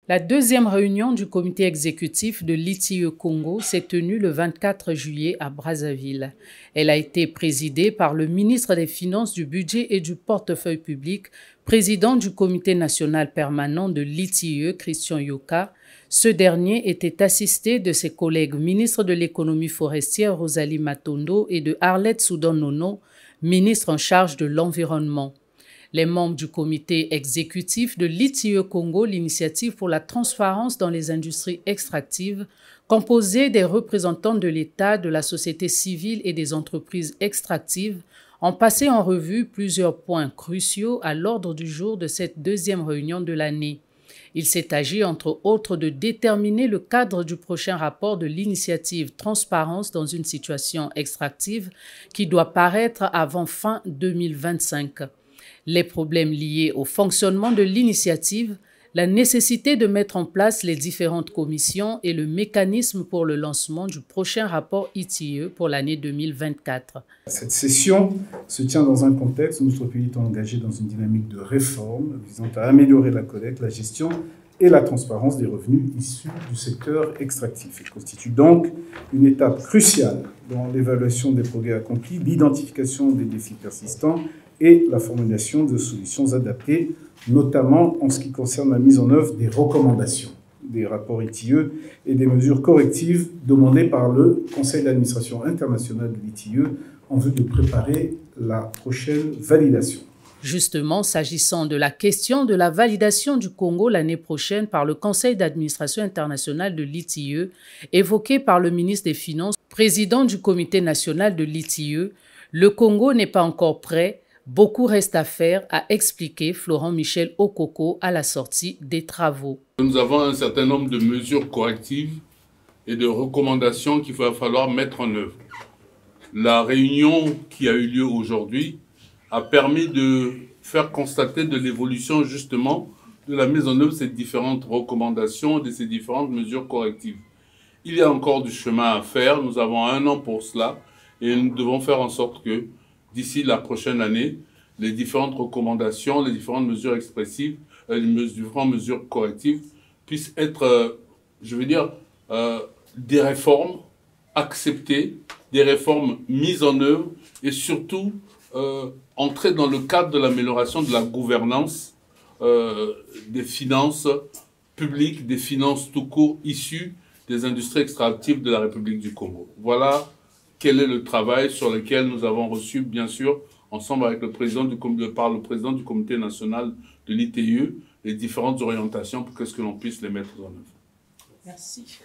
La deuxième réunion du comité exécutif de l'ITIE Congo s'est tenue le 24 juillet à Brazzaville. Elle a été présidée par le ministre des Finances, du Budget et du Portefeuille public, président du comité national permanent de l'ITIE, Christian Yoka. Ce dernier était assisté de ses collègues ministres de l'économie forestière, Rosalie Matondo, et de Arlette Soudan-Nono, ministre en charge de l'environnement. Les membres du comité exécutif de l'ITIE Congo, l'initiative pour la transparence dans les industries extractives, composée des représentants de l'État, de la société civile et des entreprises extractives, ont passé en revue plusieurs points cruciaux à l'ordre du jour de cette deuxième réunion de l'année. Il s'est agi, entre autres, de déterminer le cadre du prochain rapport de l'initiative Transparence dans une situation extractive qui doit paraître avant fin 2025. Les problèmes liés au fonctionnement de l'initiative, la nécessité de mettre en place les différentes commissions et le mécanisme pour le lancement du prochain rapport ITIE pour l'année 2024. Cette session se tient dans un contexte où notre pays est engagé dans une dynamique de réforme visant à améliorer la collecte, la gestion et la transparence des revenus issus du secteur extractif. Il constitue donc une étape cruciale dans l'évaluation des progrès accomplis, l'identification des défis persistants et la formulation de solutions adaptées, notamment en ce qui concerne la mise en œuvre des recommandations des rapports ITIE et des mesures correctives demandées par le Conseil d'administration international de l'ITIE en vue de préparer la prochaine validation. Justement, s'agissant de la question de la validation du Congo l'année prochaine par le Conseil d'administration international de l'ITIE, évoquée par le ministre des Finances, président du comité national de l'ITIE, le Congo n'est pas encore prêt. Beaucoup reste à faire, a expliqué Florent Michel Okoko à la sortie des travaux. Nous avons un certain nombre de mesures correctives et de recommandations qu'il va falloir mettre en œuvre. La réunion qui a eu lieu aujourd'hui a permis de faire constater de l'évolution justement de la mise en œuvre de ces différentes recommandations, de ces différentes mesures correctives. Il y a encore du chemin à faire, nous avons 1 an pour cela et nous devons faire en sorte que d'ici la prochaine année, les différentes recommandations, les différentes mesures expressives, les différentes mesures correctives puissent être, des réformes acceptées, des réformes mises en œuvre et surtout entrer dans le cadre de l'amélioration de la gouvernance des finances publiques, des finances tout court issues des industries extractives de la République du Congo. Voilà quel est le travail sur lequel nous avons reçu, bien sûr, ensemble avec le président du comité national de l'ITIE, les différentes orientations pour que l'on puisse les mettre en œuvre. Merci.